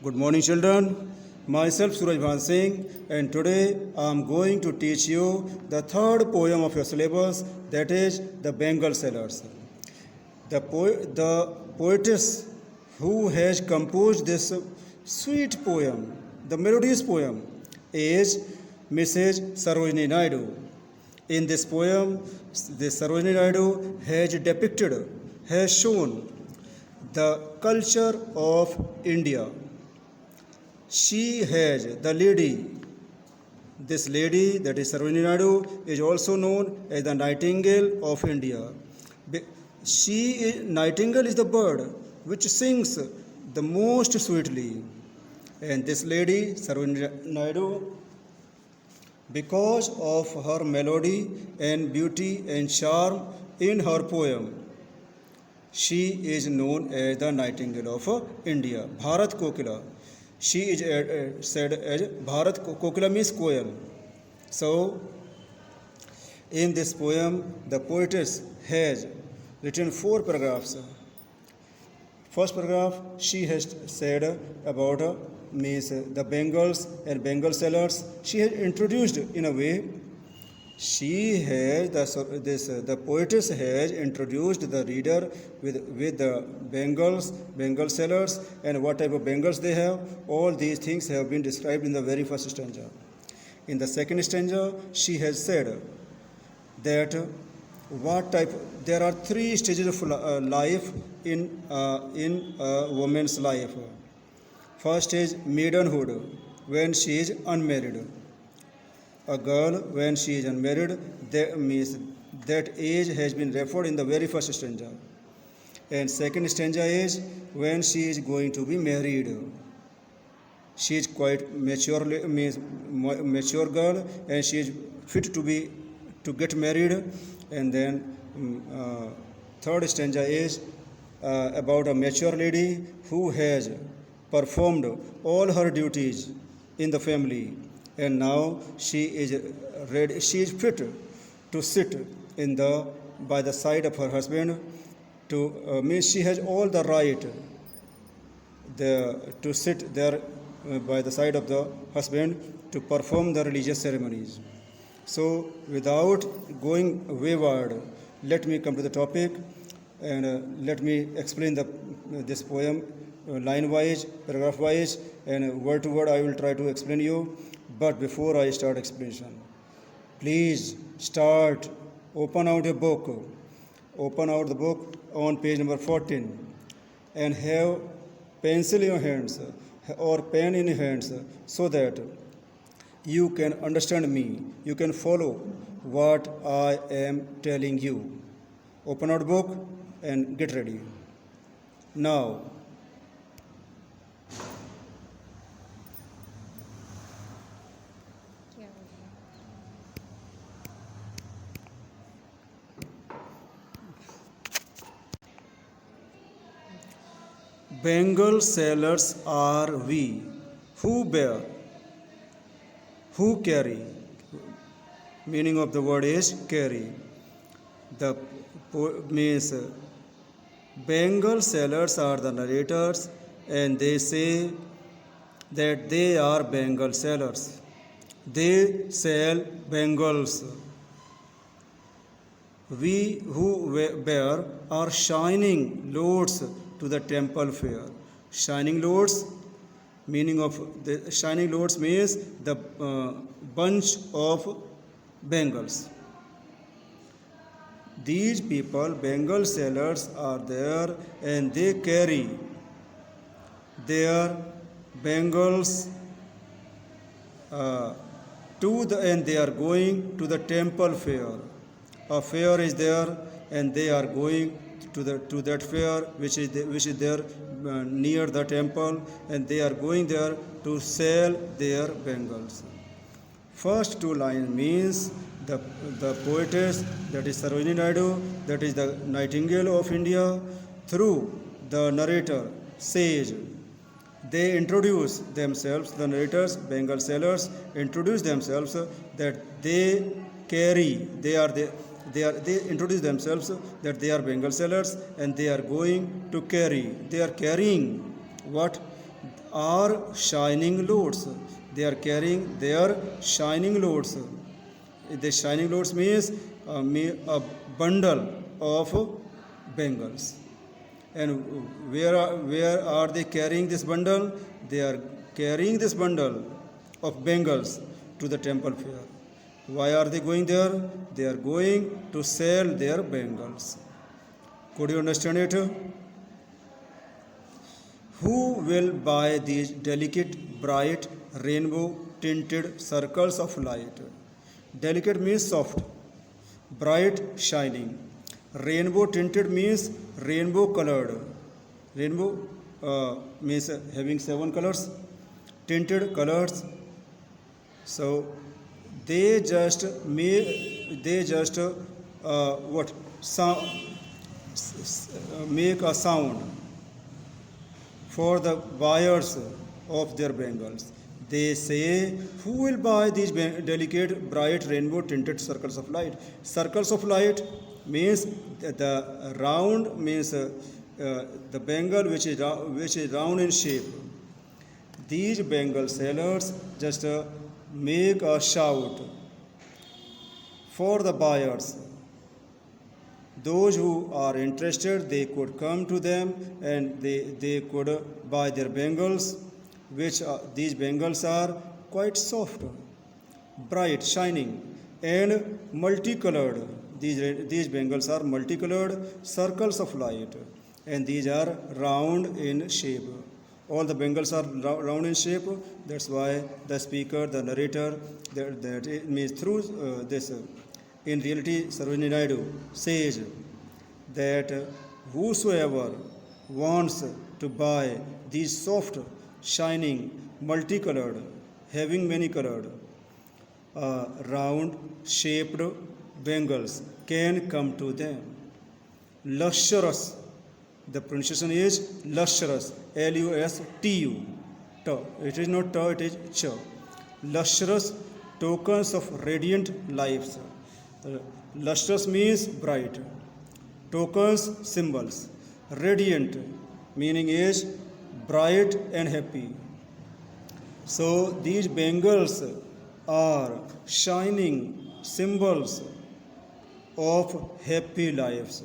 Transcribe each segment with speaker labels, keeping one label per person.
Speaker 1: Good morning, children. Myself Suraj Bhan Singh, and today I am going to teach you the third poem of your syllabus, that is the Bengal Sailors. The poetess who has composed this sweet poem, the melodious poem, is Mrs. Sarojini Naidu. In this poem, this Sarojini Naidu has depicted, has shown the culture of India. She has the lady, this lady, that is Sarojini Naidu, is also known as the Nightingale of India. Nightingale is the bird which sings the most sweetly. And this lady, Sarojini Naidu, because of her melody and beauty and charm in her poem, she is known as the Nightingale of India, Bharat Kokila. She is said as Bharat Kokila means koel. So, in this poem, the poetess has written 4 paragraphs. First paragraph, she has said about means the Bengals and Bengal sailors. She has introduced in a way. She has the poetess has introduced the reader with the Bengal sailors, and what type of Bengals they have. All these things have been described in the very first stanza. In the second stanza, she has said that what type. There are 3 stages of life in a woman's life. First is maidenhood, when she is unmarried. A girl, when she is unmarried, that means that age has been referred in the very first stanza. And second stanza is when she is going to be married. She is quite mature, means mature girl, and she is fit to get married. And then third stanza is about a mature lady who has performed all her duties in the family, and now she is ready, she is fit to sit by the side of her husband, to means she has all the right to sit there by the side of the husband to perform the religious ceremonies. So, without going wayward, let me come to the topic, and let me explain this poem line wise, paragraph wise, and word to word I will try to explain you. But before I start explanation, please open out the book on page number 14, and have pencil in your hands or pen in your hands, so that you can understand me, you can follow what I am telling you. Open out book and get ready. Now, Bengal sailors are we, who bear, who carry. Meaning of the word is carry. The means Bengal sailors are the narrators, and they say that they are Bengal sailors. They sail Bengals. We who bear are shining loads to the temple fair. Shining loads, meaning of the shining loads means the bunch of Bengals. These people, Bengal sailors, are there, and they carry their Bengals and they are going to the temple fair. A fair is there, and they are going to that fair which is there near the temple, and they are going there to sell their Bengals. First 2 lines means the poetess, that is Sarojini Naidu, that is the Nightingale of India, through the narrator says, they introduce themselves, the narrators, Bengal sailors, introduce themselves that they carry, they introduce themselves that they are Bengal sailors, and they are going to carry, they are carrying what? are shining loads. They are carrying their shining loads. The shining loads means a bundle of bangles. And where are they carrying this bundle? They are carrying this bundle of bangles to the temple fair. Why are they going there? They are going to sell their bangles. Could you understand it? Who will buy these delicate, bright, rainbow tinted circles of light? Delicate means soft, bright, shining. Rainbow tinted means rainbow colored. Rainbow means having 7 colors, tinted colors. So they just what sound, make a sound for the buyers of their bangles. They say, who will buy these delicate, bright, rainbow tinted circles of light? Circles of light means the round means the bangle which is round in shape. These bangle sellers just make a shout for the buyers. Those who are interested, they could come to them and they could buy their bangles, which these bangles are quite soft, bright, shining, and multicolored. These bangles are multicolored circles of light, and these are round in shape. All the bangles are round in shape. That's why the speaker, the narrator, that it means through this. In reality, Sarojini Naidu says that whosoever wants to buy these soft, shining, multicolored, having many colored, round shaped bangles can come to them. Lustrous, the pronunciation is lustrous, Lustu. It is not ta, it is cha. Lustrous tokens of radiant lives. Lustrous means bright. Tokens, symbols. Radiant, meaning is bright and happy. So these bangles are shining symbols of happy lives.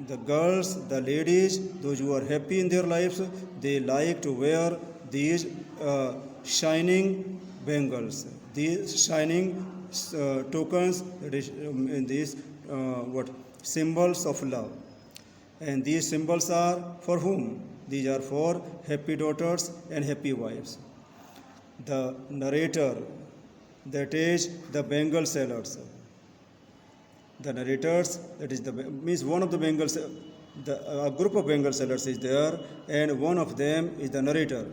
Speaker 1: The girls, the ladies, those who are happy in their lives, they like to wear these shining bangles, these shining tokens, these what symbols of love. And these symbols are for whom? These are for happy daughters and happy wives. The narrator, that is the bangle sellers. The narrators, that is the means one of the bangles, a group of bangle sellers is there, and one of them is the narrator.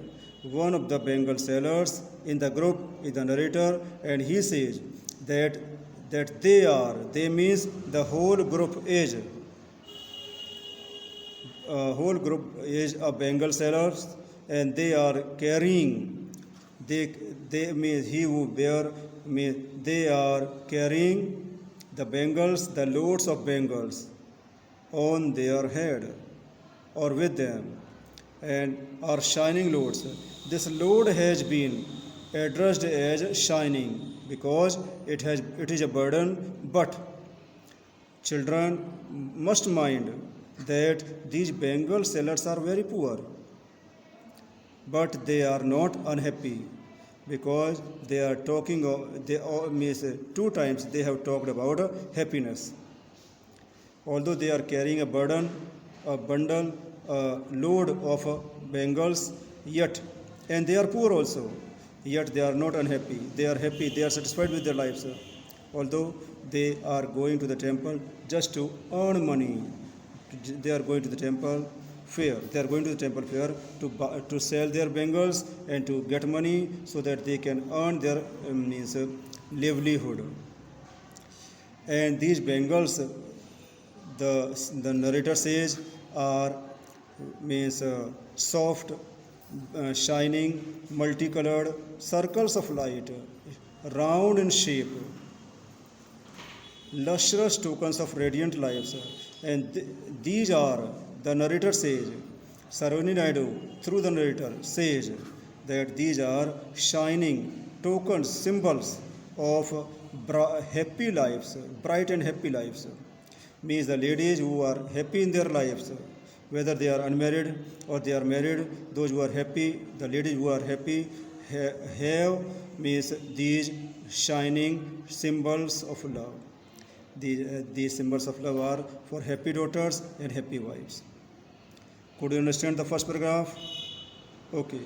Speaker 1: One of the bangle sellers in the group is the narrator, and he says that they means the whole group is of bangle sellers, and they are carrying, they means he who bear, means they are carrying the bangles, the loads of bangles on their head or with them, and are shining loads. This load has been addressed as shining because it is a burden, but children must mind that these bangle sellers are very poor, but they are not unhappy, because they are talking of, they means 2 times they have talked about happiness. Although they are carrying a burden, a bundle, a load of bangles, yet, and they are poor also, yet they are not unhappy. They are happy, they are satisfied with their lives, although they are going to the temple just to earn money. They are going to the temple fair. They are going to the temple fair to sell their bangles and to get money so that they can earn their livelihood. And these bangles, the narrator says, are means soft, shining, multicolored circles of light, round in shape, lustrous tokens of radiant lives. And these are, the narrator says, Sarojini Naidu, through the narrator, says that these are shining tokens, symbols of happy lives, bright and happy lives. Means the ladies who are happy in their lives, whether they are unmarried or they are married, those who are happy, the ladies who are happy have means these shining symbols of love. These symbols of love are for happy daughters and happy wives. Could you understand the first paragraph? Okay.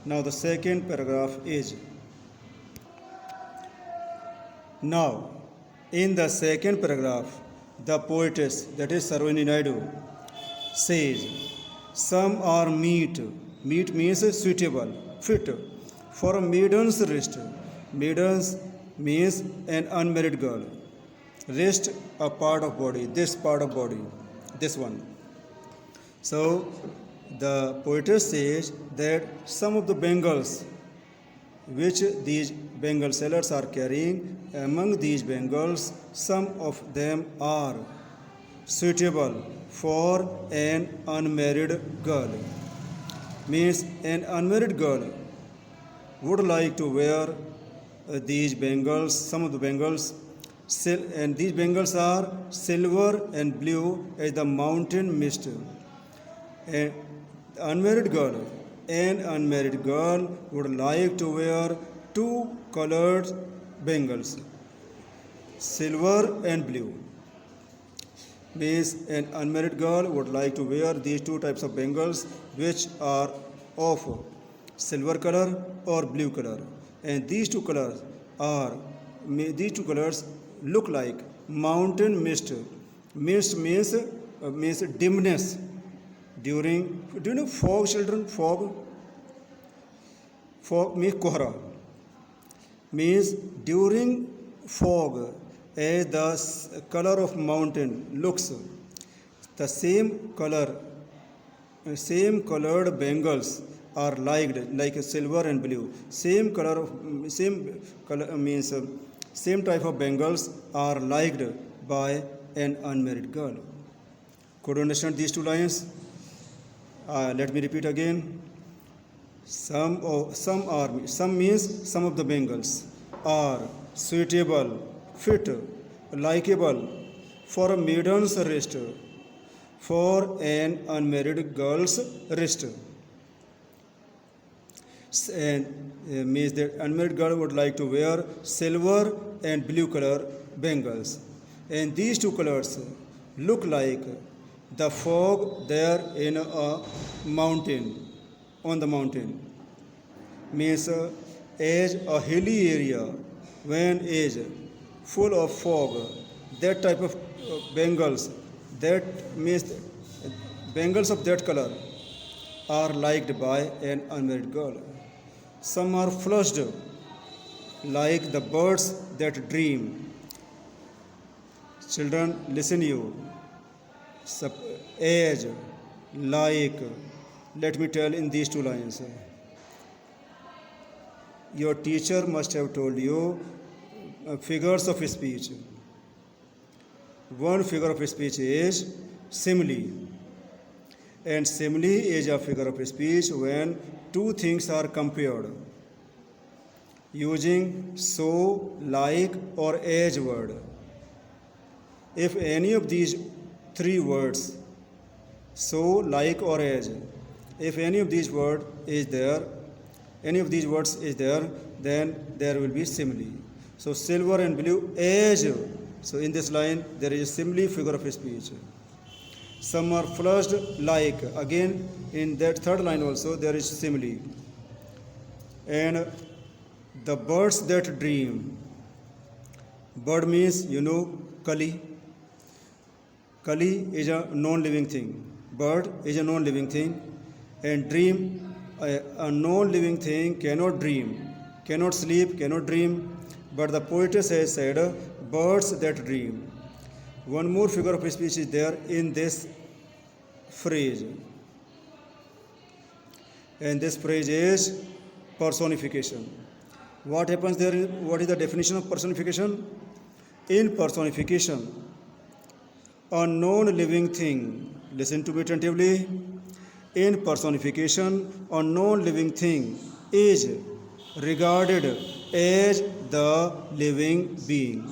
Speaker 1: Now the second paragraph is, now in the second paragraph, the poetess, that is Sarojini Naidu, says, some are meet. Meet means suitable, fit for a maiden's rest. Maidens means an unmarried girl. Rest a part of body, this part of body, this one. So the poetess says that some of the bangles which these bangle sellers are carrying, among these bangles, some of them are suitable for an unmarried girl. Means an unmarried girl would like to wear these bangles, some of the bangles, and these bangles are silver and blue as the mountain mist. An unmarried girl would like to wear two colored bangles, silver and blue. Means an unmarried girl would like to wear these two types of bangles which are of silver color or blue color, and these two colors look like mountain mist. Mist means dimness. Do you know fog, children? Fog means kohara. Means during fog, as the color of mountain looks, the same colored bangles are liked like silver and blue. Same type of bangles are liked by an unmarried girl. Could you understand these two lines? Let me repeat again. Some means some of the bangles are suitable, fit, likable for a maiden's wrist, for an unmarried girl's wrist. And means that unmarried girl would like to wear silver and blue color bangles, and these two colors look like the fog there in a mountain, on the mountain. Means as a hilly area, when is full of fog, that type of bangles, that means bangles of that color are liked by an unmarried girl. Some are flushed like the birds that dream. Children, listen you. Age, like, let me tell in these two lines. Your teacher must have told you figures of speech. One figure of speech is simile. And simile is a figure of speech when two things are compared using so, like, or as word. If any of these three words, so, like, or as, if any of these words is there, then there will be simile. So silver and blue as. So in this line there is a simile figure of speech. Some are flushed like. Again in that third line also there is simile. And the birds that dream. Bird means Kali. Kali is a non-living thing. Bird is a non-living thing. And dream, a non-living thing cannot dream, cannot sleep, cannot dream. But the poetess has said, birds that dream. One more figure of speech is there in this phrase. And this phrase is personification. What happens there? What is the definition of personification? In personification, a non-living thing, listen to me attentively, In personification, a non-living thing is regarded as the living being.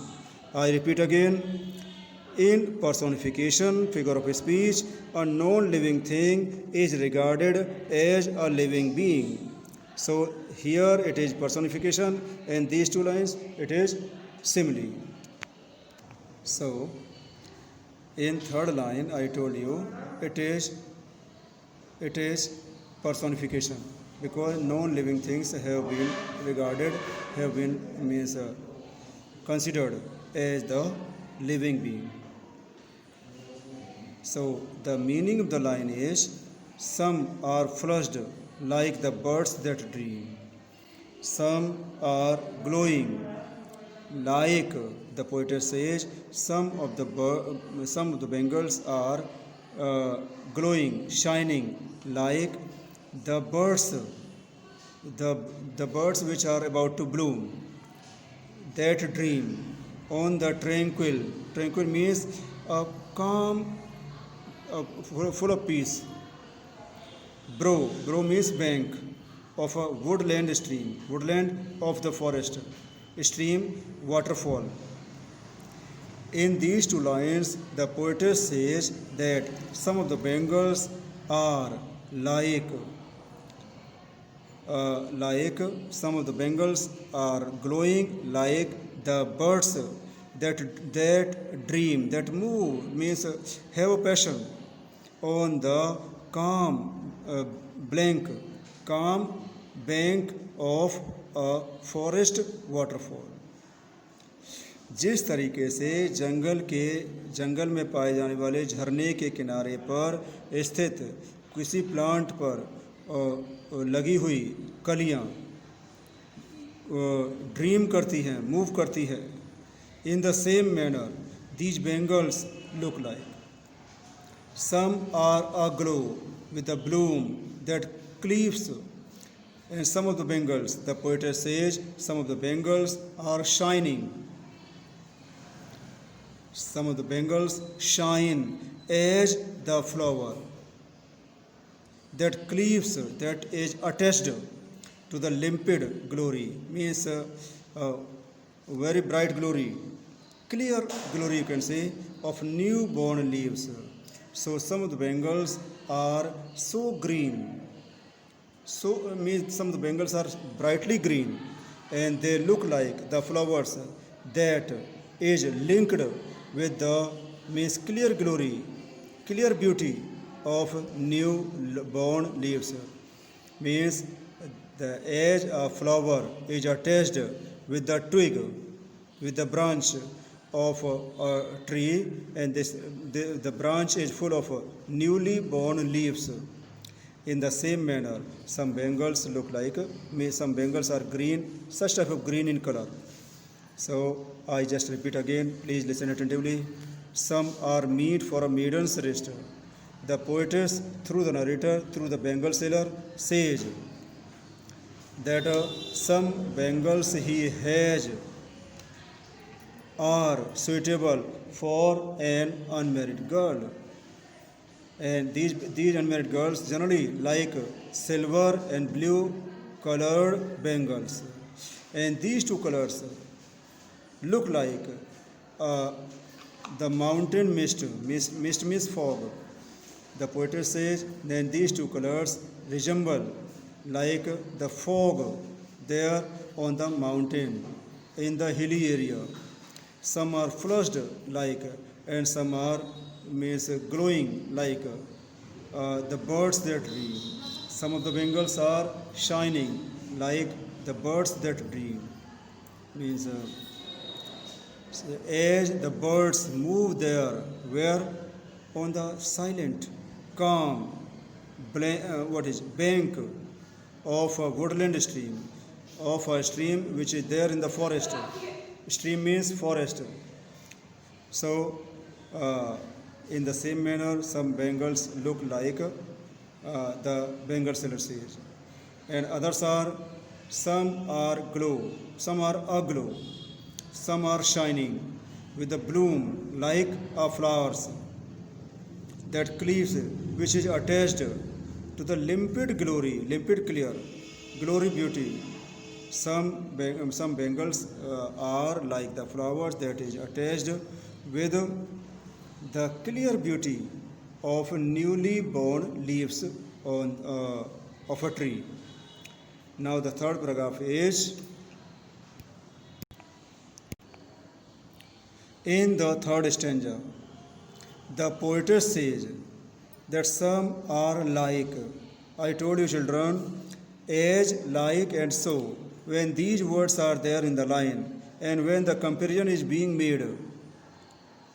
Speaker 1: I repeat again. In personification, figure of speech, a non-living thing is regarded as a living being. So here it is personification, and these two lines it is simile. So in third line I told you it is personification, because non-living things have been regarded, have been means considered as the living being. So the meaning of the line is, some are flushed like the birds that dream, some are glowing like, the poet says, some of the Bengals are glowing, shining like the birds, the birds which are about to bloom, that dream on the tranquil means a calm, full of peace. Bro means bank of a woodland stream, woodland of the forest, stream, waterfall. In these two lines, the poetess says that some of the Bengals are like some of the Bengals are glowing like the birds that dream, that move, means have a passion on the calm bank of a forest waterfall. जिस तरीके से जंगल में पाए जाने वाले झरने के किनारे पर स्थित किसी प्लांट पर लगी हुई कलियां ड्रीम करती हैं, मूव करती है, in the same manner these Bengals look like. Some are aglow with a bloom that cleaves, and some of the Bengals, the poet says, some of the Bengals are shining. Some of the Bengals shine as the flower that cleaves, that is attached to the limpid glory, means very bright glory, clear glory you can say, of newborn leaves. So some of the Bengals are so green, so means some of the Bengals are brightly green, and they look like the flowers that is linked with the means clear glory, clear beauty of newborn leaves. Means the edge of flower is attached with the twig, with the branch of a tree, and the branch is full of newly born leaves. In the same manner, some Bengals look like, some Bengals are green, such type of green in color. So I just repeat again, please listen attentively. Some are meet for a maiden's rest. The poetess, through the narrator, through the Bengal seller, says that some Bengals he has are suitable for an unmarried girl. And these unmarried girls generally like silver and blue colored bangles. And these two colors look like the mountain mist. Mist means fog. The poet says then these two colors resemble like the fog there on the mountain in the hilly area. Some are flushed like, and some are means glowing like the birds that dream. Some of the Bengals are shining like the birds that dream. Means as the birds move there, where on the silent, calm, bank of a woodland stream, of a stream which is there in the forest. Stream means forest. So, in the same manner, some Bengals look like the Bengal seller says, and others are, some are glow, some are aglow, some are shining with the bloom like a flowers that cleaves, which is attached to the limpid glory, limpid clear, glory beauty. Some bangles are like the flowers that is attached with the clear beauty of newly born leaves of a tree. Now the third paragraph is, in the third stanza, the poetess says that some are like, I told you children, as, like and so. When these words are there in the line and when the comparison is being made,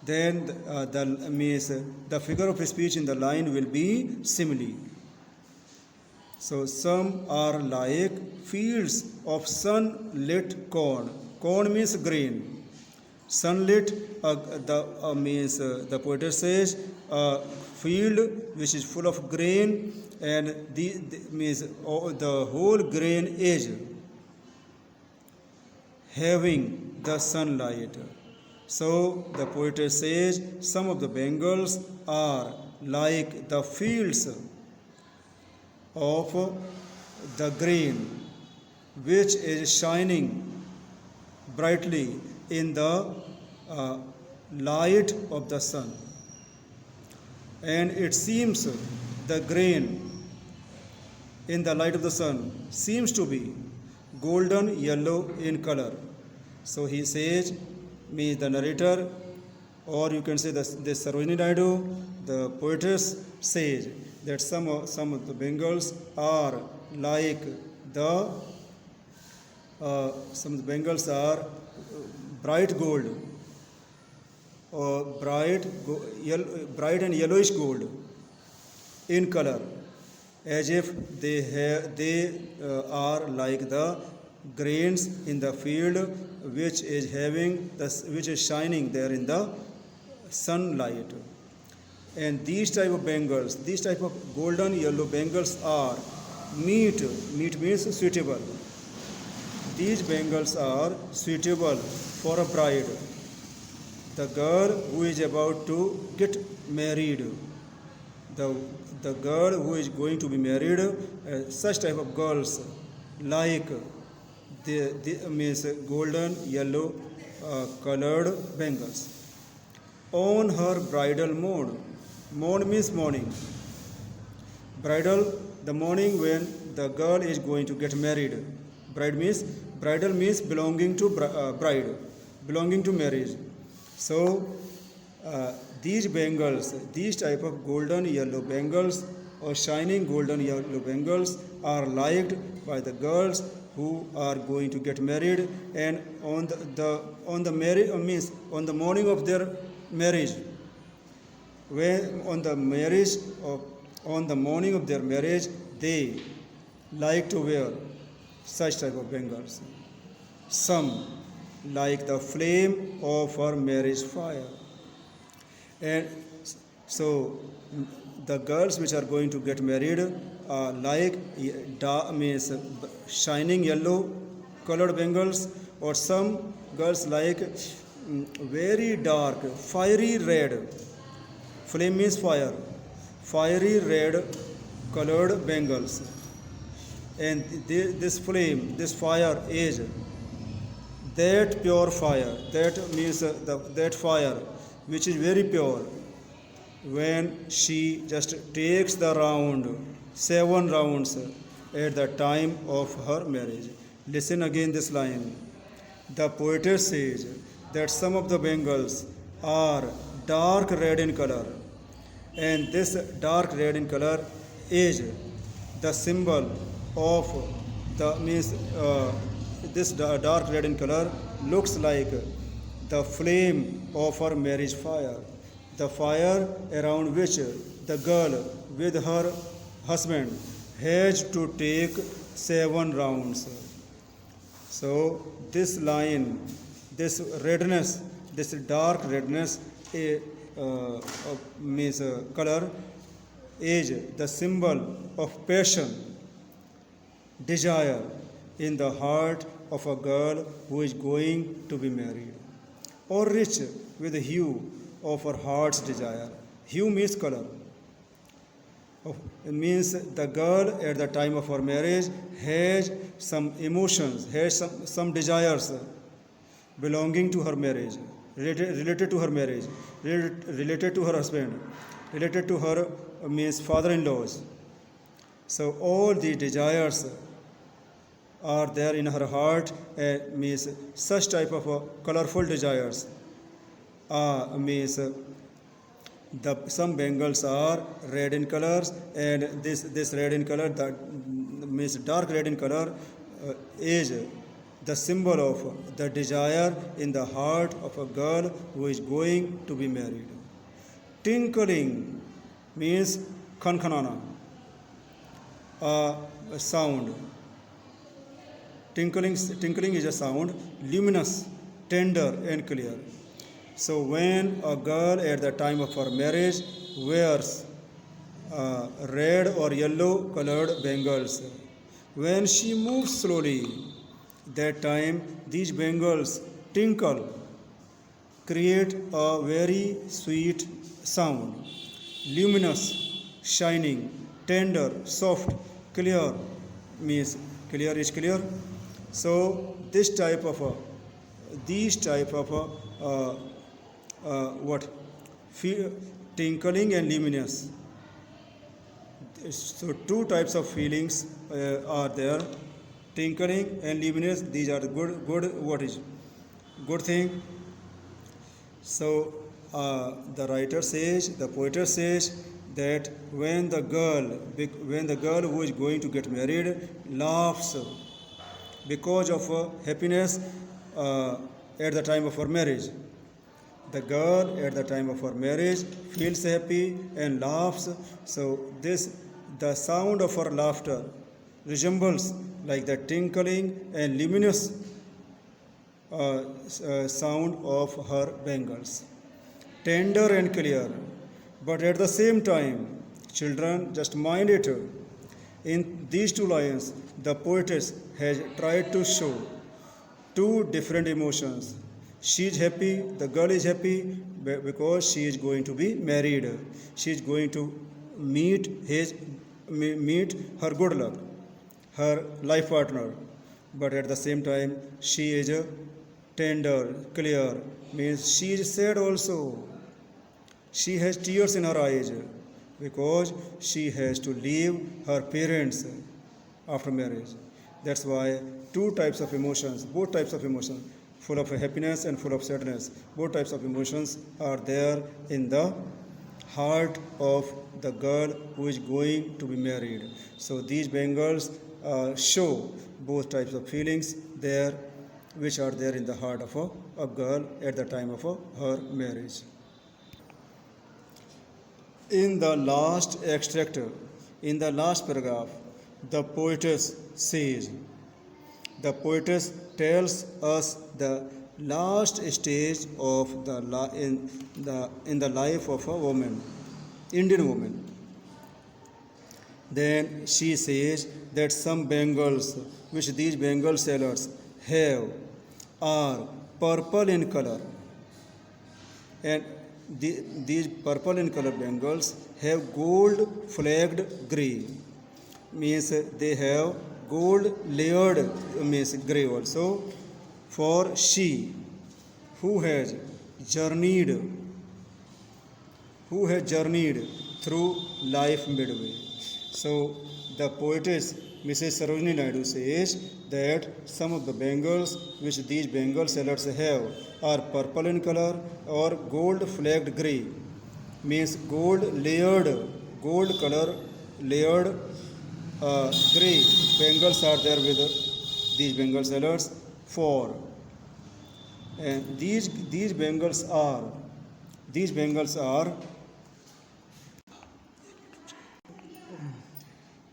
Speaker 1: then the figure of speech in the line will be simile. So some are like fields of sunlit corn. Corn means grain. Sunlit means the poet says a field which is full of grain, and the means the whole grain is having the sunlight. So the poet says some of the Bengals are like the fields of the grain which is shining brightly in the light of the sun. And it seems the grain in the light of the sun seems to be golden yellow in color. So he says, me the narrator, or you can say this Sarojini Naidu, the poetess says that some of the Bengals are like the some of the Bengals are bright gold or bright and yellowish gold in color, as if they are like the grains in the field which is shining there in the sunlight. And these type of Bengals, these type of golden yellow Bengals are meet means suitable. These Bengals are suitable for a bride, the girl who is about to get married, the girl who is going to be married. Such type of girls like the means golden yellow colored Bengals. On her bridal morn, morn means morning, bridal the morning when the girl is going to get married. Bridal means belonging to bride, belonging to marriage. So these Bengals, these type of golden yellow Bengals or shining golden yellow Bengals are liked by the girls who are going to get married, and on the marriage means on the morning of their marriage, when on the morning of their marriage, they like to wear such type of Bengals. Some like the flame of her marriage fire. And so the girls which are going to get married like means shining yellow colored Bengals, or some girls like very dark fiery red. Flame means fire, fiery red colored Bengals. And this flame, this fire is that pure fire, that means that fire which is very pure, when she just takes the round, 7 rounds at the time of her marriage. Listen again this line. The poetess says that some of the Bengals are dark red in color, and this dark red in color is the symbol of the means this dark red in color looks like the flame of her marriage fire, the fire around which the girl with her husband has to take 7 rounds. So this line, this redness, this dark redness means color is the symbol of passion, desire in the heart of a girl who is going to be married, or rich with the hue of her heart's desire. Hue means color. It means the girl at the time of her marriage has some emotions, has some desires belonging to her marriage, related to her marriage, related to her husband, related to her means father-in-laws. So all these desires are there in her heart, means such type of colorful desires means some bangles are red in colors, and this red in color, that means dark red in color, is the symbol of the desire in the heart of a girl who is going to be married. Tinkling means khankanana, a sound. Tinkling is a sound, luminous, tender, and clear. So when a girl at the time of her marriage wears red or yellow colored bangles, when she moves slowly, that time these bangles tinkle, create a very sweet sound, luminous, shining, tender, soft, clear, means clear is clear. So these type of what tinkling and luminous. So two types of feelings are there, tinkling and luminous. These are the good thing. So the writer says, the poet says that when the girl who is going to get married laughs because of happiness at the time of her marriage, the girl at the time of her marriage feels happy and laughs. So the sound of her laughter resembles like the tinkling and luminous sound of her bangles, tender and clear. But at the same time, children, just mind it, in these two lines the poetess has tried to show two different emotions. She is happy, the girl is happy because she is going to be married. She is going to meet her good luck, her life partner. But at the same time, she is tender, clear, means she is sad also. She has tears in her eyes because she has to leave her parents after marriage. That's why two types of emotions, both types of emotions, full of happiness and full of sadness, both types of emotions are there in the heart of the girl who is going to be married. So these bangles show both types of feelings there, which are there in the heart of a girl at the time of her marriage. In the last extract, in the last paragraph, the poetess says, the poetess tells us the last stage of in the life of a woman, Indian woman. Then she says that some bangles which these bangle sellers have are purple in color, and these purple in color bangles have gold flagged gray, means they have gold layered, means gray also. For she who has journeyed through life midway. So the poetess Mrs. Sarojini Naidu says that some of the bangles which these bangle sellers have are purple in color or gold flagged gray, means gold color layered gray bangles are there with these bangle sellers. For and these bangles are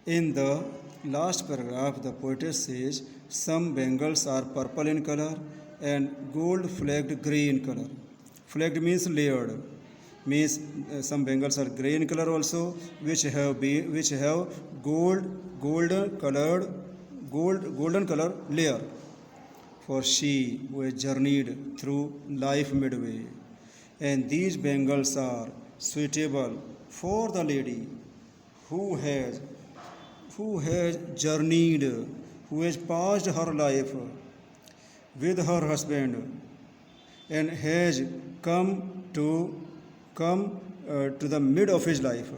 Speaker 1: in the last paragraph. The poetess says some bangles are purple in color and gold flagged gray in color. Flagged means layered, means some bangles are gray in color also, which have golden color layer. For she who has journeyed through life midway, and these bangles are suitable for the lady who has who has journeyed, who has passed her life with her husband and has come to to the mid of his life.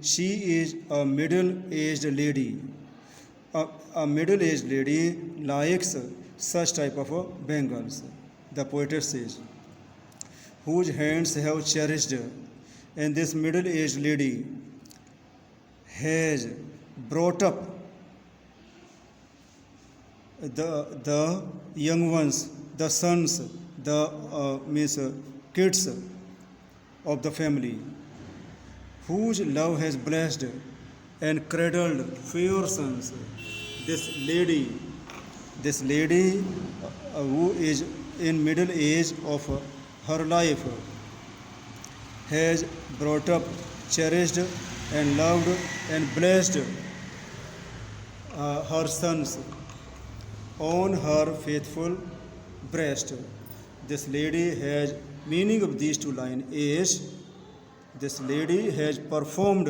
Speaker 1: She is a middle-aged lady. A middle-aged lady likes such type of bangles. The poetess says, whose hands have cherished, and this middle-aged lady has brought up the young ones, the sons, the kids of the family, whose love has blessed and cradled fair sons. This lady who is in middle age of her life has brought up, cherished, and loved and blessed her sons on her faithful breast. This lady has, meaning of these two lines is, this lady has performed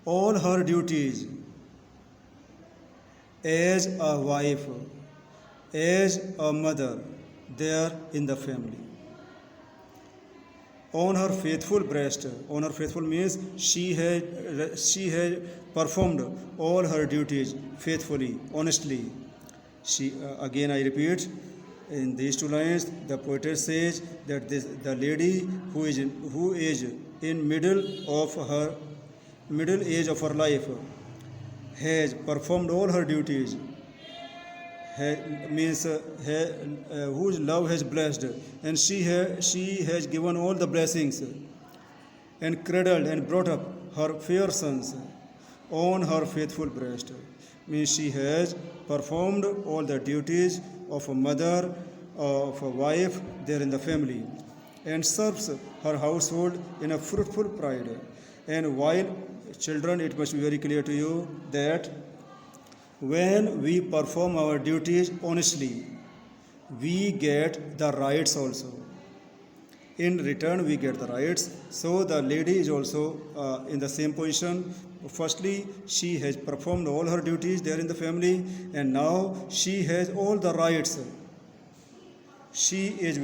Speaker 1: all her duties as a wife, as a mother there in the family. On her faithful breast, on her faithful means she has performed all her duties faithfully, honestly. She again I repeat, in these two lines, the poetess says that the lady who is in middle age of her life has performed all her duties, whose love has blessed, and she has given all the blessings and cradled and brought up her fair sons on her faithful breast. Means she has performed all the duties of a mother, of a wife there in the family, and serves her household in a fruitful pride. And while children, it must be very clear to you that when we perform our duties honestly, we get the rights also. In return, we get the rights. So the lady is also in the same position. Firstly, she has performed all her duties there in the family, and now she has all the rights. She is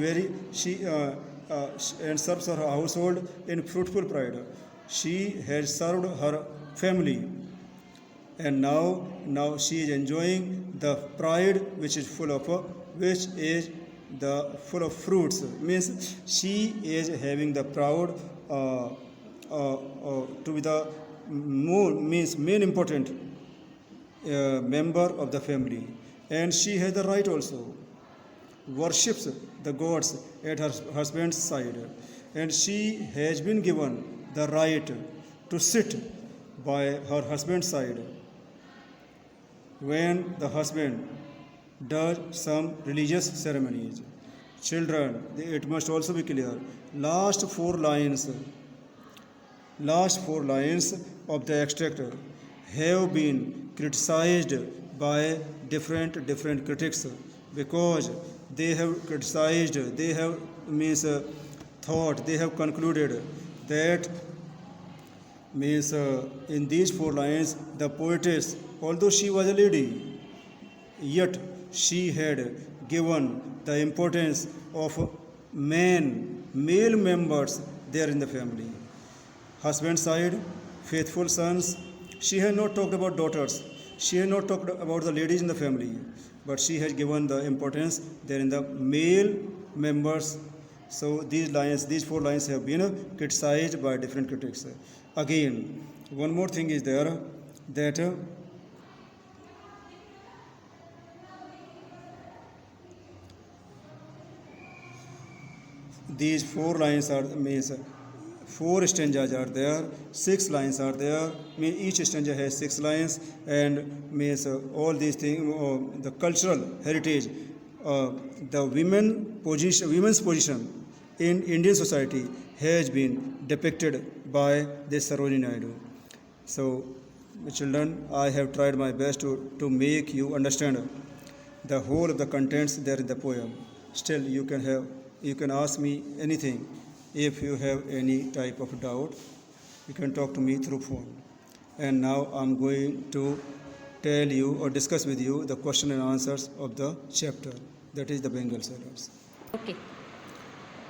Speaker 1: and serves her household in fruitful pride. She has served her family, and now she is enjoying the pride which is full of fruits. Means she is having the proud to be the main important member of the family, and she has the right also, worships the gods at her husband's side, and she has been given the right to sit by her husband's side when the husband does some religious ceremonies. Children, it must also be clear, last four lines of the extract have been criticized by different critics, because they have criticized, they have thought, they have concluded that in these four lines the poetess, although she was a lady, yet she had given the importance of male members there in the family. Husband side, faithful sons. She had not talked about daughters. She had not talked about the ladies in the family, but she has given the importance there in the male members. So these four lines have been criticized by different critics. Again, one more thing is there, that these four lines are four stanzas are there, 6 lines are there. Each stanza has 6 lines, and all these things, the cultural heritage, the women's position in Indian society has been depicted by this Sarojini Naidu. So, children, I have tried my best to make you understand the whole of the contents there in the poem. Still, you can ask me anything if you have any type of doubt. You can talk to me through phone. And now I'm going to tell you or discuss with you the question and answers of the chapter, that is the Bengal sellers.
Speaker 2: Okay.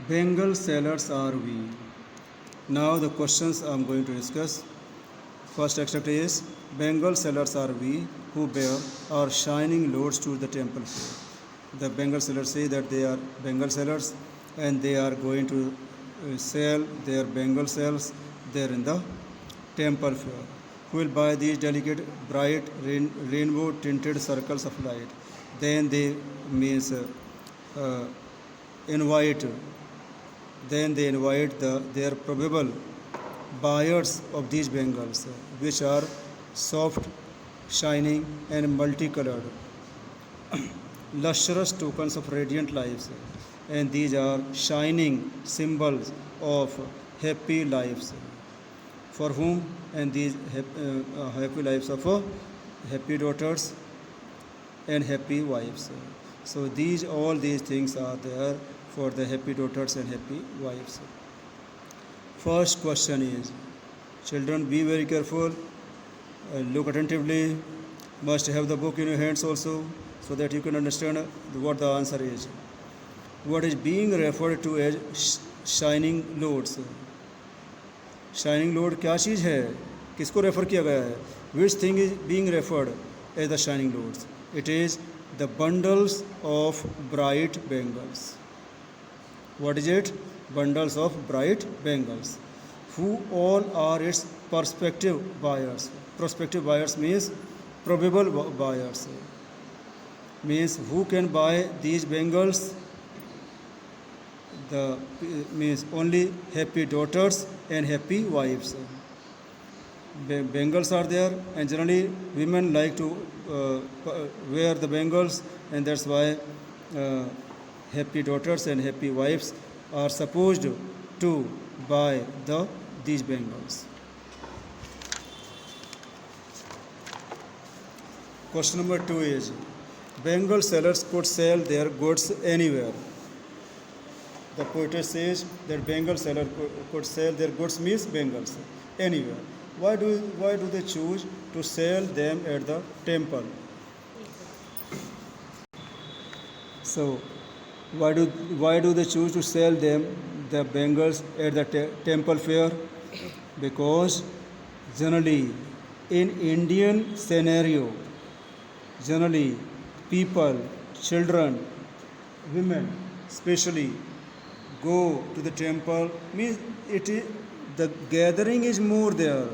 Speaker 1: Bengal sellers are we. Now the questions I'm going to discuss. First extract is, Bengal sellers are we who bear our shining loads to the temple fair. The Bengal sellers say that they are Bengal sellers and they are going to sell their Bengal cells there in the temple fair. Who will buy these delicate, bright, rainbow tinted circles of light? Then they means invite. Then they invite their probable buyers of these Bengals, which are soft, shining, and multicolored, lustrous tokens of radiant lives. And these are shining symbols of happy lives. For whom? And these happy lives of happy daughters and happy wives. So all these things are there for the happy daughters and happy wives. First question is, children, be very careful, look attentively, must have the book in your hands also, so that you can understand what the answer is. What is being referred to as shining loads? Shining load क्या चीज़ है, किसको refer किया गया है? Which thing is being referred as the shining loads? It is the bundles of bright bangles. What is it? Bundles of bright bangles. Who all are its prospective buyers? Prospective buyers means probable buyers. Means who can buy these bangles? The means only happy daughters and happy wives. Bangles are there, and generally women like to wear the bangles, and that's why happy daughters and happy wives are supposed to buy these bangles. Question number 2 is, Bengal sellers could sell their goods anywhere. The poetess says that Bengal seller could sell their goods means bangles anywhere. Why do they choose to sell them at the temple? So why do they choose to sell them the bangles at the temple fair? Because generally in Indian scenario, generally people, children, women especially go to the temple, means the gathering is more there.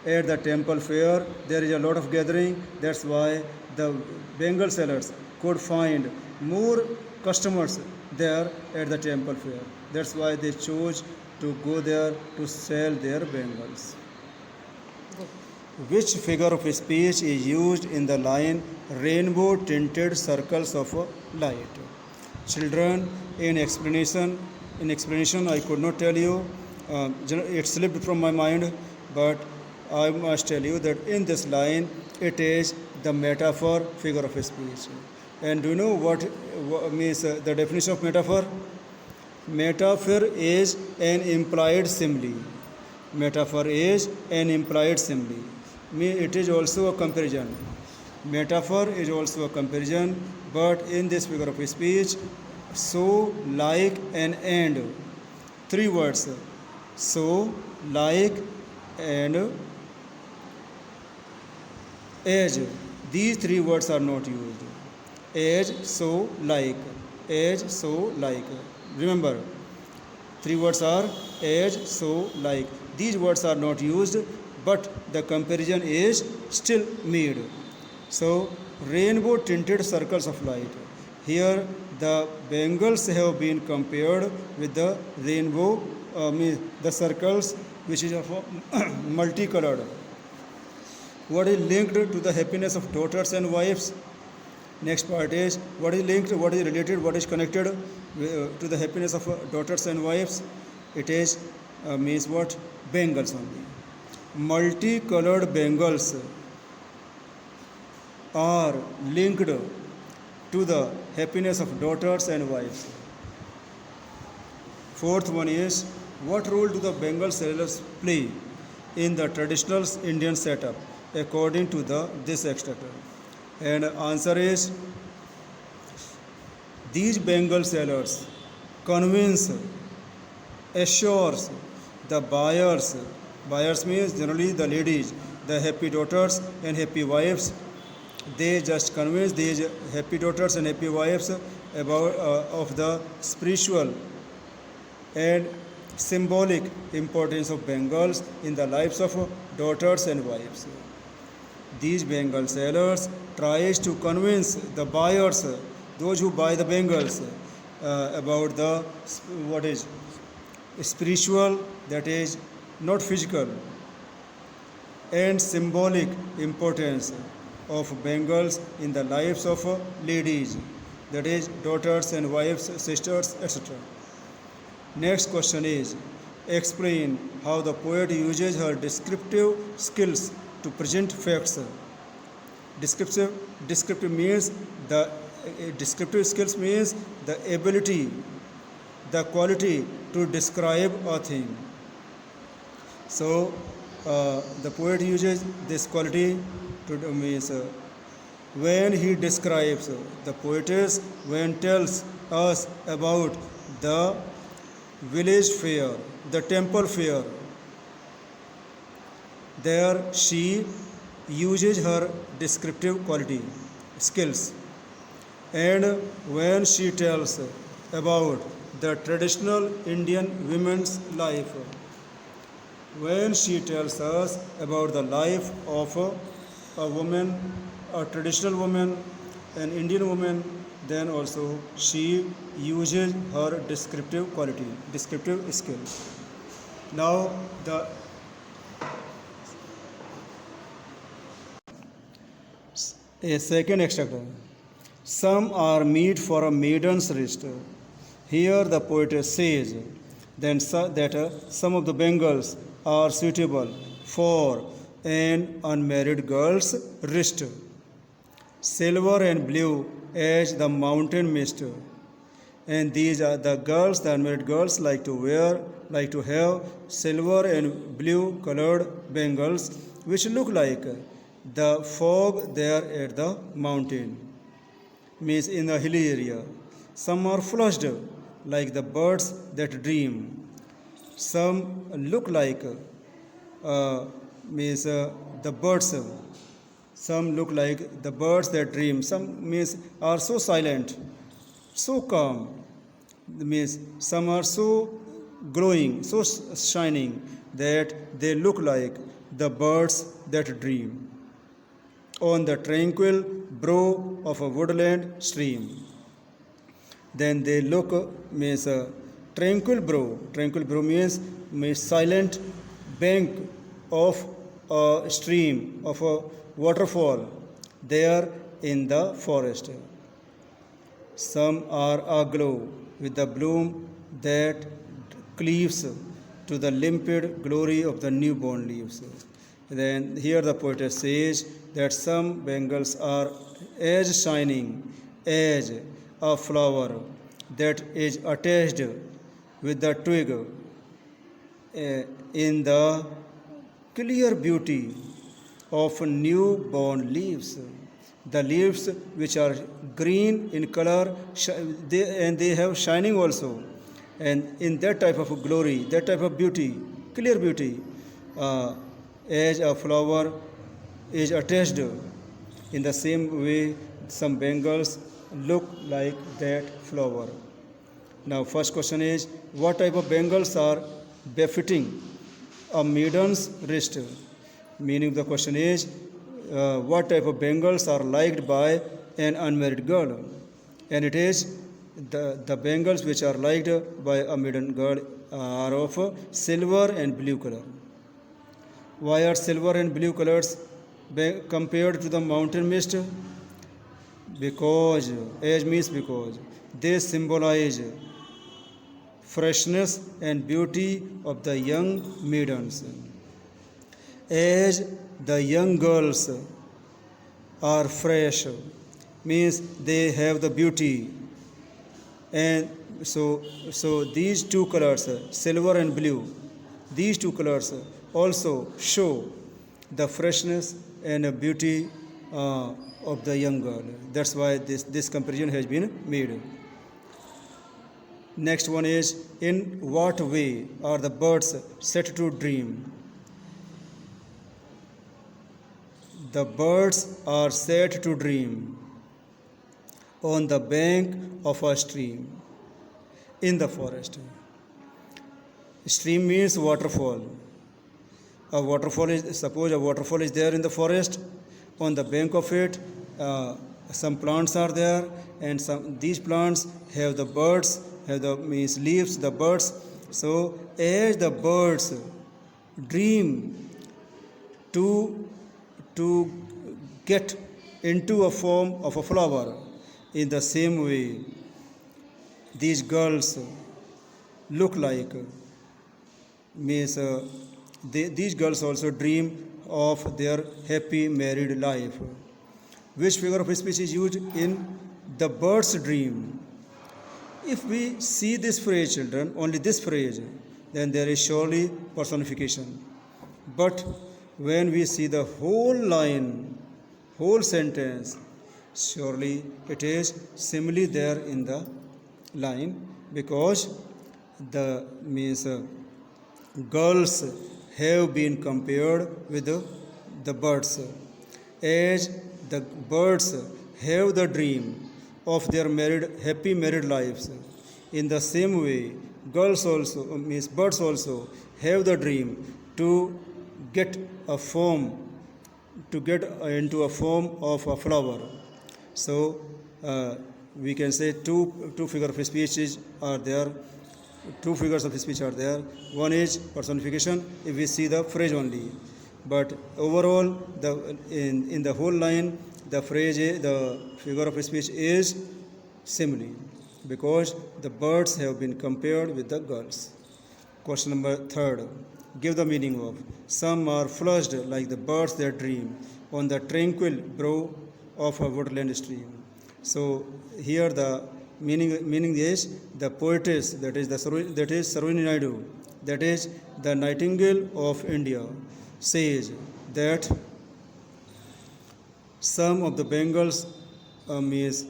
Speaker 1: At the temple fair there is a lot of gathering, that's why the Bengal sellers could find more customers there at the temple fair. That's why they chose to go there to sell their bangles. Which figure of speech is used in the line rainbow tinted circles of light? Children, in explanation I could not tell you, it slipped from my mind, but I must tell you that in this line it is the metaphor figure of speech. And do you know what means the definition of metaphor? Metaphor is an implied simile. Metaphor is an implied simile. It is also a comparison. Metaphor is also a comparison, but in this figure of speech, so, like, and end. 3 words. So, like, and as. These 3 words are not used. As, so, like. As, so, like. Remember, 3 words are as, so, like. These words are not used, but the comparison is still made. So, rainbow tinted circles of light. Here, the bangles have been compared with the rainbow, the circles which is of multicolored. What is linked to the happiness of daughters and wives? Next part is, what is linked, what is related, what is connected to the happiness of daughters and wives? It is means what? Bangles only. Multicolored bangles are linked to the happiness of daughters and wives. 4th one is, What role do the Bengal sailors play in the traditional Indian setup according to this extractor? And answer is these Bengal sailors convince, assures the buyers means generally the ladies, the happy daughters and happy wives. They just convince these happy daughters and happy wives about of the spiritual and symbolic importance of Bengals in the lives of daughters and wives. These Bengal sellers tries to convince the buyers, those who buy the Bengals, about the what is spiritual, that is not physical, and symbolic importance of Bengals in the lives of ladies, that is daughters and wives, sisters, etc. Next question is explain how the poet uses her descriptive skills to present facts. Descriptive means the descriptive skills means the ability, the quality to describe a thing. So the poet uses this quality to means when he describes the poetess when tells us about the village fair, the temple fair. There she uses her descriptive quality, skills. And when she tells about the traditional Indian women's life, when she tells us about the life of a woman, a traditional woman, an Indian woman, then also she uses her descriptive quality, descriptive skills. Now the a second extractor. Some are meet for a maiden's wrist. Here the poetess says then that some of the Bengals are suitable for an unmarried girl's wrist. Silver and blue as the mountain mist. And these are the girls, the unmarried girls like to have silver and blue colored bangles which look like the fog there at the mountain, means in the hilly area. Some are flushed like the birds that dream. Some look like the birds. Some look like the birds that dream. Some means are so silent, so calm. Means some are so glowing, so shining that they look like the birds that dream on the tranquil brow of a woodland stream. Then they look means tranquil brow. Tranquil brow means silent bank of a stream, of a waterfall there in the forest. Some are aglow with the bloom that cleaves to the limpid glory of the newborn leaves. Then here the poetess says that some Bengals are as shining as a flower that is attached with the twig in the clear beauty of newborn leaves. The leaves which are green in color and they have shining also, and in that type of glory, that type of beauty, clear beauty, as a flower is attached. In the same way, some Bengals look like that flower. Now, first question is, what type of Bengals are befitting a maiden's wrist? Meaning the question is, what type of Bengals are liked by an unmarried girl? And it is the Bengals which are liked by a maiden girl are of silver and blue color. Why are silver and blue colors compared to the mountain mist? Because they symbolize freshness and beauty of the young maidens. As the young girls are fresh, means they have the beauty, and so these two colors, silver and blue, these two colors also show the freshness and beauty of the young girl. That's why this comparison has been made. Next one is, in what way are the birds set to dream? The birds are set to dream on the bank of a stream in the forest. Stream means waterfall. Suppose a waterfall is there in the forest. On the bank of it, some plants are there, and these plants have the birds, have the means leaves, the birds. So as the birds dream to get into a form of a flower, in the same way these girls look like, means these girls also dream of their happy married life. Which figure of speech is used in the bird's dream? If we see this phrase, children, only this phrase, then there is surely personification. But when we see the whole line, whole sentence, surely it is simile there in the line, because the means girls have been compared with the birds. As the birds have the dream of their happy married lives, in the same way girls also, means birds also have the dream to get into a form of a flower. So we can say two figures of speech are there. Two figures of speech are there. One is personification if we see the phrase only, but overall in the whole line the figure of speech is simile, because the birds have been compared with the girls. Question number 3. Give the meaning of, some are flushed like the birds that dream on the tranquil brow of a woodland stream. So here the meaning is, the poetess, that is Sarojini Naidu, that is the Nightingale of India, says that some of the Bengals means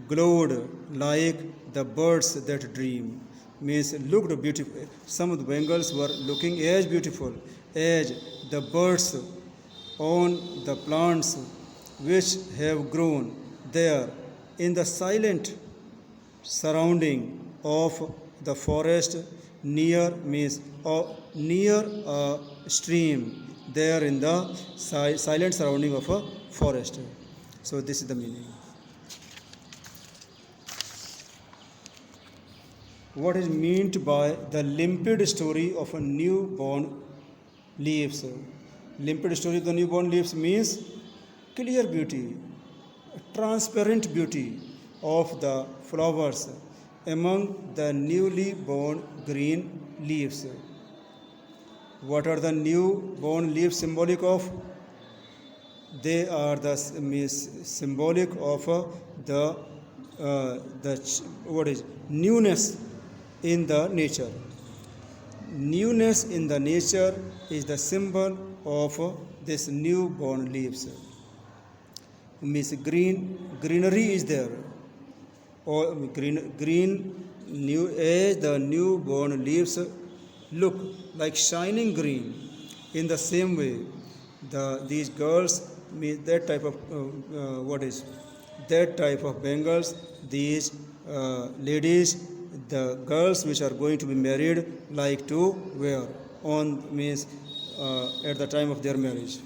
Speaker 1: glowed like the birds that dream, means looked beautiful. Some of the Bengals were looking as beautiful as the birds on the plants which have grown there in the silent surrounding of the forest, near a stream, there in the silent surrounding of a forest. So this is the meaning. What is meant by the limpid story of a newborn leaves? Limpid story of the newborn leaves means clear beauty, transparent beauty of the flowers among the newly born green leaves. What are the newborn leaves symbolic of? They are the symbolic of the what is newness in the nature. Newness in the nature is the symbol of this newborn leaves. Means greenery is there, or new as the newborn leaves look like shining green. In the same way, these girls mean that type of Bengals. These ladies, the girls which are going to be married, like to wear on at the time of their marriage.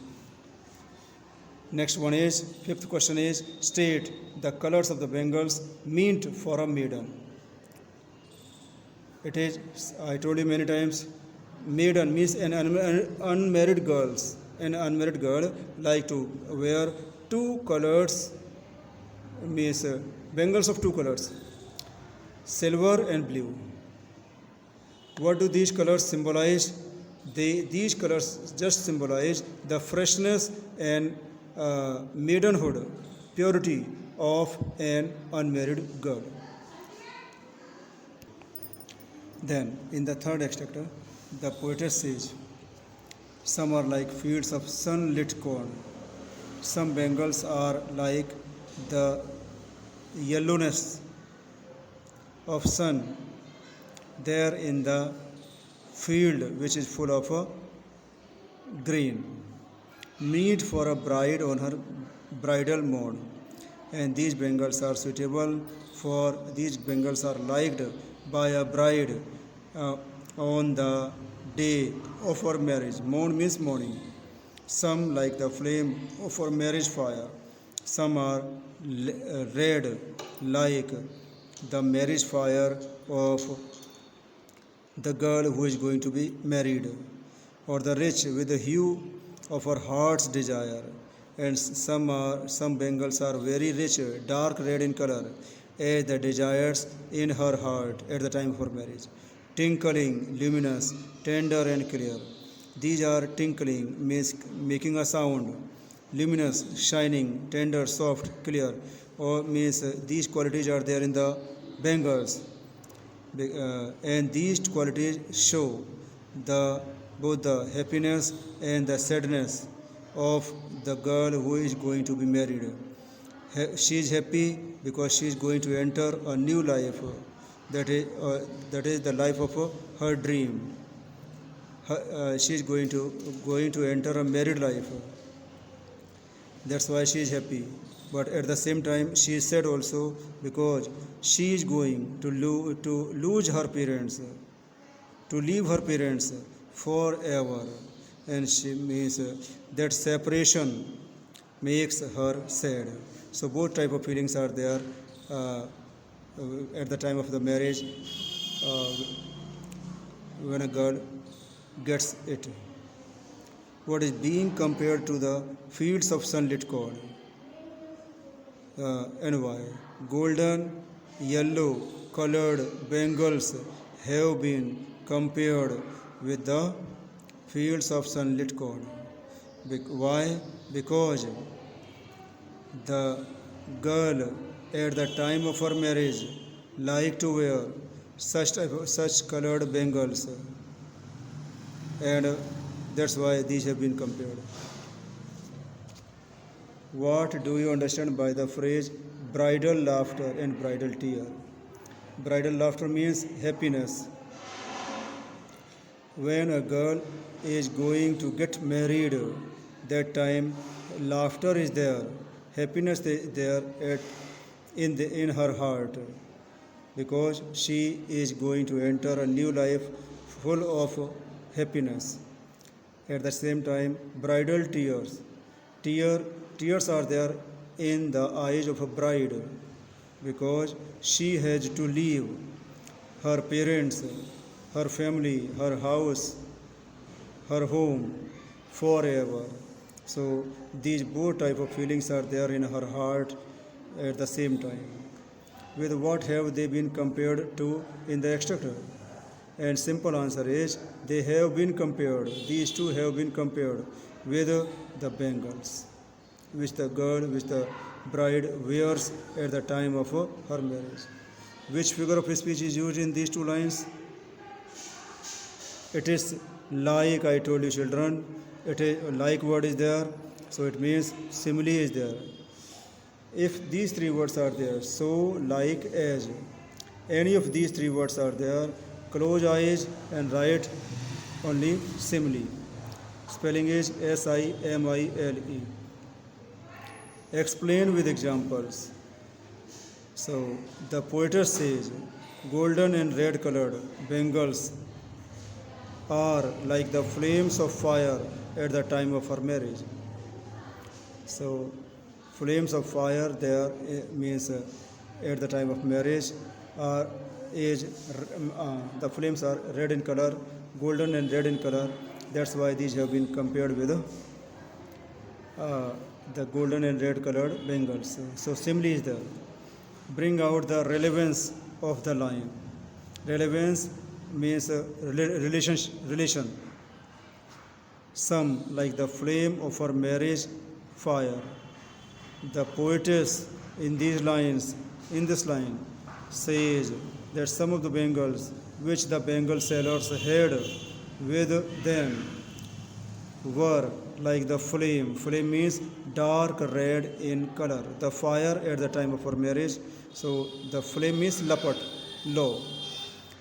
Speaker 1: Next one is, 5th question is, state the colors of the Bengals meant for a maiden. It is, I told you many times, maiden means an unmarried girl. An unmarried girl like to wear two colors, means Bengals of two colors, silver and blue. What do these colors symbolize? These colors just symbolize the freshness and maidenhood, purity of an unmarried girl. Then, in the third extract, the poetess says, some are like fields of sunlit corn. Some bangles are like the yellowness of sun there in the field which is full of green, meet for a bride on her bridal morn. And these bangles are suitable for, these bangles are liked by a bride uh, on the day of her marriage. Morn means morning. Some like the flame of her marriage fire. Some are red like the marriage fire of the girl who is going to be married, or the rich with the hue of her heart's desire. And some bangles are very rich, dark red in color, as the desires in her heart at the time of her marriage. Tinkling, luminous, tender and clear. These are tinkling, means making a sound. Luminous, shining, tender, soft, clear. Or means these qualities are there in the bangles. And these qualities show the both the happiness and the sadness of the girl who is going to be married. She is happy because she is going to enter a new life, that is the life of her dream. She is going to enter a married life. That's why she is happy. But at the same time, she is sad also because she is going to lose her parents, to leave her parents forever. And she means that separation makes her sad. So both type of feelings are there at the time of the marriage when a girl gets it. What is being compared to the fields of sunlit corn. And why? Golden, yellow colored bangles have been compared with the fields of sunlit corn. Why? Because the girl at the time of her marriage liked to wear such colored bangles, and that's why these have been compared. What do you understand by the phrase bridal laughter and bridal tear? Bridal laughter means happiness. When a girl is going to get married, that time laughter is there, happiness is there in her heart, because she is going to enter a new life full of happiness. At the same time, bridal tears are there in the eyes of a bride, because she has to leave her parents, her family, her house, her home forever. So these both type of feelings are there in her heart at the same time. With what have they been compared to in the extract? And simple answer is they have been compared, these two have been compared with the bangles which the bride wears at the time of her marriage. Which figure of speech is used in these two lines? It is like, I told you children, it is like word is there, so it means simile is there. If these three words are there, so, like, as, any of these three words are there, close eyes and write only simile. Spelling is SIMILE. Explain with examples. So the poetess says, golden and red colored bangles are like the flames of fire at the time of her marriage. So flames of fire there means at the time of marriage are the flames are red in color, golden and red in color. That's why these have been compared with the golden and red colored bangles. So simile is there. Bring out the relevance of the line. Relevance means relation. Some like the flame of her marriage fire. The poetess in this line says that some of the bangles which the Bengal sailors had with them were like the flame. Flame means dark red in color. The fire at the time of her marriage. So the flame means lapat, low.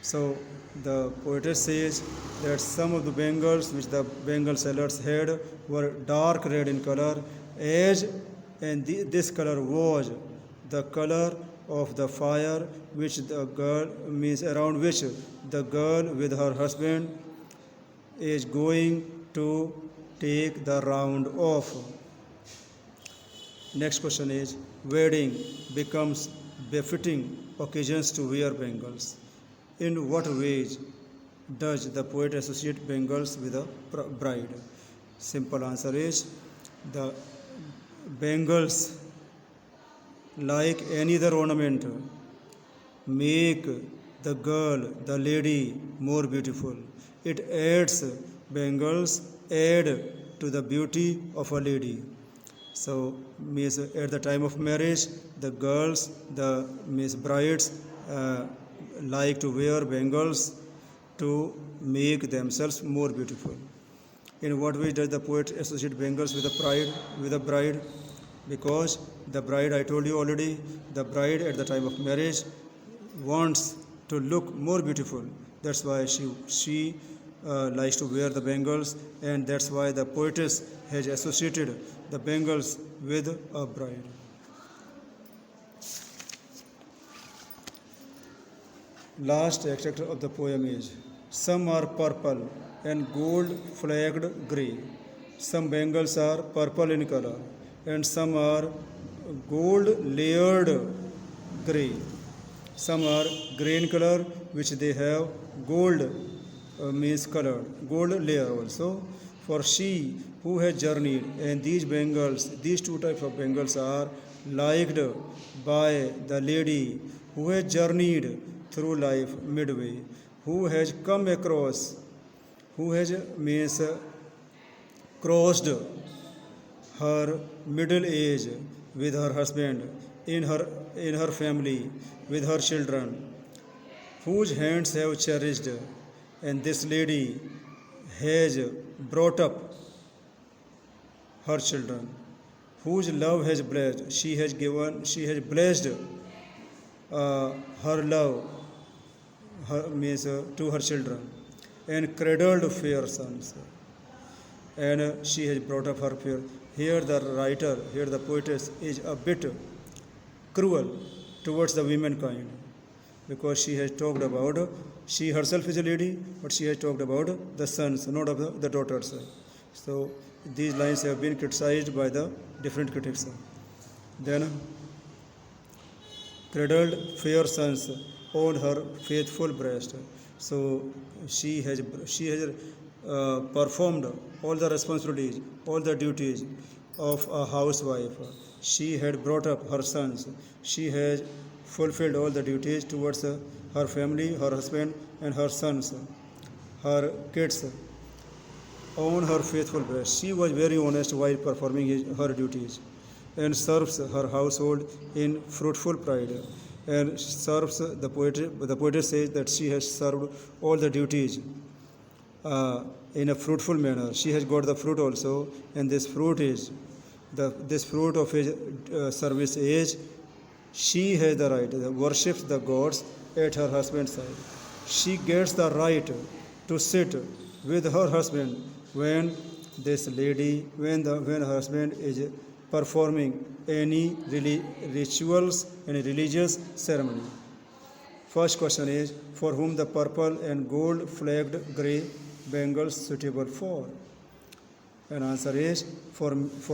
Speaker 1: So the poetess says that some of the Bengals which the Bengal sailors had were dark red in color, as and this color was the color of the fire which the girl means around which the girl with her husband is going to take the round off. Next question is wedding becomes befitting occasions to wear bangles. In what ways does the poet associate bangles with a bride? Simple answer is the bangles, like any other ornament, make the girl, the lady, more beautiful. It adds bangles add to the beauty of a lady. So means at the time of marriage, the girls, the means brides, like to wear bangles to make themselves more beautiful. In what way does the poet associate bangles with a bride? With a bride, because the bride, I told you already, the bride at the time of marriage wants to look more beautiful. That's why she likes to wear the bangles, and that's why the poetess has associated the bangles with a bride. Last extract of the poem is: some are purple and gold flagged grey. Some bangles are purple in color, and some are gold layered grey. Some are grey in color, which they have gold means colored, gold layer also. For she who has journeyed, and these bangles, these two types of bangles are liked by the lady who has journeyed through life midway, who has come across, who has means crossed her middle age with her husband, in her family, with her children, whose hands have cherished, and this lady has brought up her children, whose love has blessed. She has blessed her love, means to her children, and cradled fair sons, and she has brought up her fair. Here the writer, here the poetess is a bit cruel towards the womankind, because she has talked about, she herself is a lady, but she has talked about the sons, not of the daughters. So these lines have been criticized by the different critics. Then, cradled fair sons on her faithful breast. So she has performed all the responsibilities, all the duties of a housewife. She had brought up her sons. She has fulfilled all the duties towards her family, her husband, and her sons, her kids, on her faithful breast. She was very honest while performing her duties, and serves her household in fruitful pride, and serves the poet says that she has served all the duties in a fruitful manner. She has got the fruit also, and this fruit is this fruit of his service is she has the right, worships the gods at her husband's side. She gets the right to sit with her husband when this lady, when her husband is performing any rituals, any religious ceremony. First question is, for whom the purple and gold flagged grey bangles suitable for? And answer is for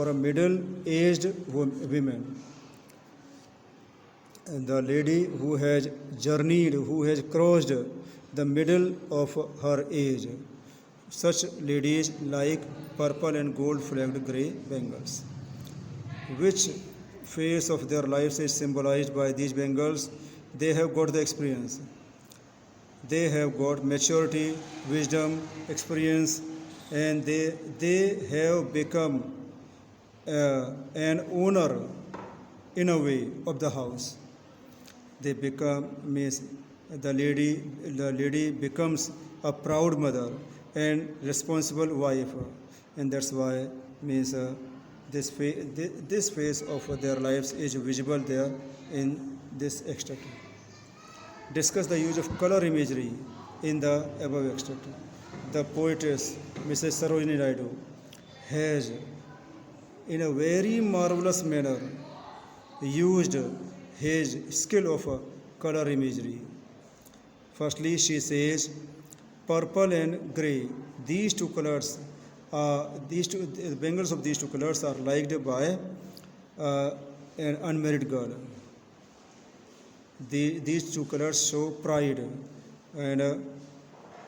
Speaker 1: a middle-aged woman. And the lady who has journeyed, who has crossed the middle of her age. Such ladies like purple and gold flagged grey bangles. Which phase of their lives is symbolized by these bangles? They have got the experience. They have got maturity, wisdom, experience, and they have become an owner in a way of the house. They become means the lady becomes a proud mother and responsible wife, and that's why means this phase of their lives is visible there in this extract. Discuss the use of color imagery in the above extract. The poetess Mrs. Sarojini Naidu has, in a very marvelous manner, used his skill of color imagery. Firstly, she says, purple and gray, these two colors, the bangles of these two colors are liked by an unmarried girl. These two colors show pride, and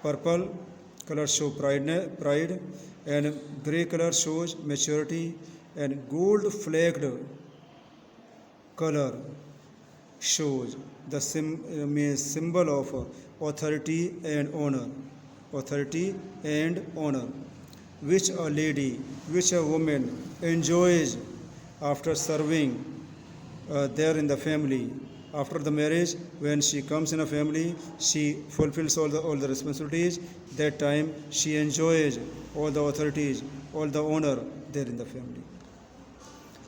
Speaker 1: purple color show pride, and gray color shows maturity, and gold flagged color shows the symbol of authority and honor, which a woman enjoys after serving there in the family. After the marriage, when she comes in a family, she fulfills all the responsibilities. That time she enjoys all the authorities, all the honor there in the family.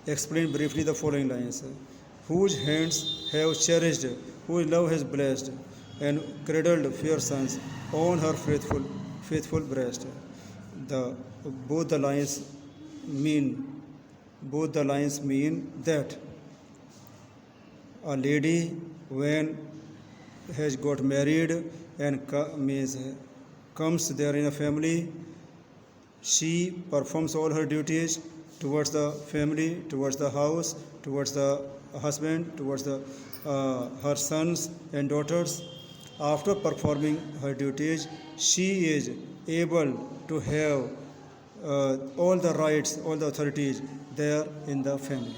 Speaker 1: Explain briefly the following lines. Whose hands have cherished, whose love has blessed, and cradled fair sons on her faithful breast. The both the lines mean that a lady, when has got married and comes there in a family, she performs all her duties towards the family, towards the house, towards the husband, towards her sons and daughters. After performing her duties, she is able to have all the rights, all the authorities there in the family.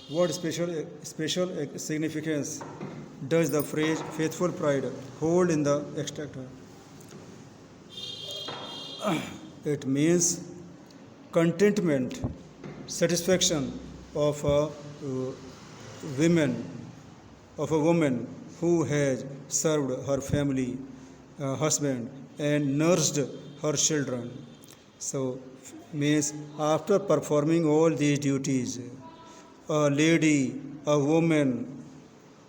Speaker 1: What special significance does the phrase faithful pride hold in the extract? It means contentment, satisfaction of a woman who has served her family, husband, and nursed her children. So, means after performing all these duties, a woman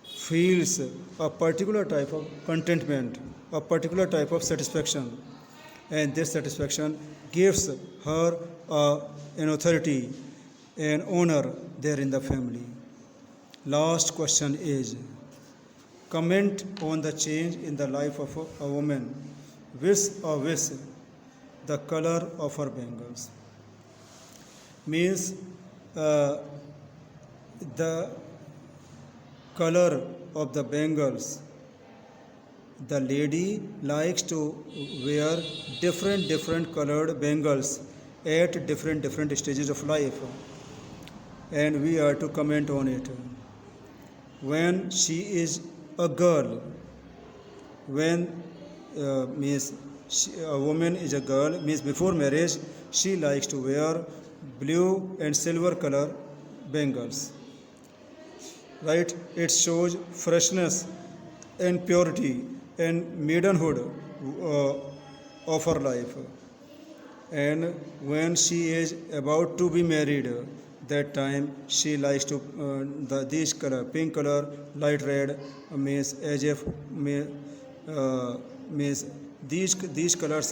Speaker 1: feels a particular type of contentment, a particular type of satisfaction, and this satisfaction gives her an authority and honor there in the family. Last question is, comment on the change in the life of a woman with the color of her bangles. Means the color of the bangles. The lady likes to wear different colored bangles at different stages of life, and we are to comment on it. When she is a girl, when a woman is a girl, means before marriage, she likes to wear blue and silver color bangles, right? It shows freshness and purity and maidenhood of her life. And when she is about to be married, that time she likes to these color, pink color, light red, means as if means these colors,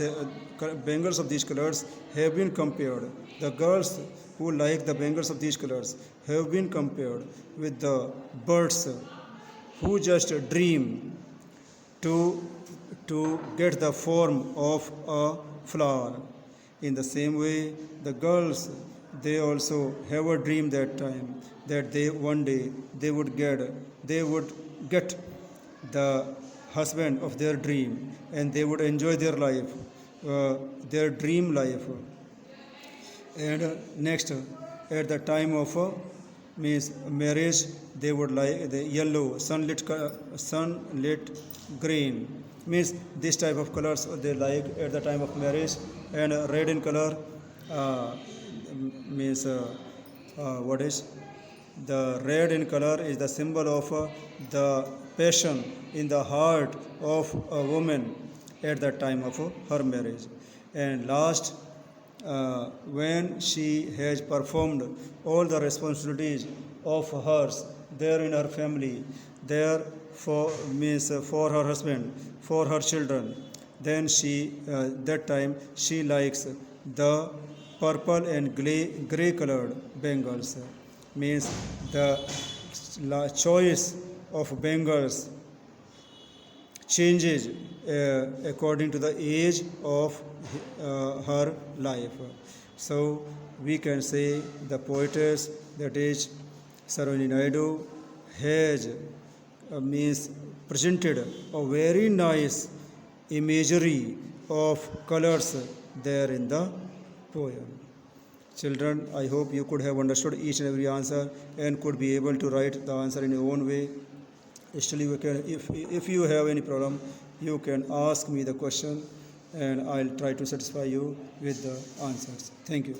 Speaker 1: bangles of these colors have been compared. The girls who like the bangles of these colors have been compared with the birds who just dream to get the form of a flower. In the same way, the girls, they also have a dream that time that one day they would get the husband of their dream, and they would enjoy their life, their dream life. And next, at the time of marriage, they would like the yellow sunlit green, means this type of colors they like at the time of marriage. And red in color means what is The red in color is the symbol of the passion in the heart of a woman at the time of her marriage. And last, when she has performed all the responsibilities of hers there in her family, there for means for her husband, for her children, then she that time she likes the purple and gray colored bangles. Means the choice of bangles changes according to the age of her life. So we can say the poetess, that is Sarojini Naidu, has means presented a very nice imagery of colors there in the poem. Children, I hope you could have understood each and every answer and could be able to write the answer in your own way. Still, you can, if you have any problem, you can ask me the question and I'll try to satisfy you with the answers. Thank you.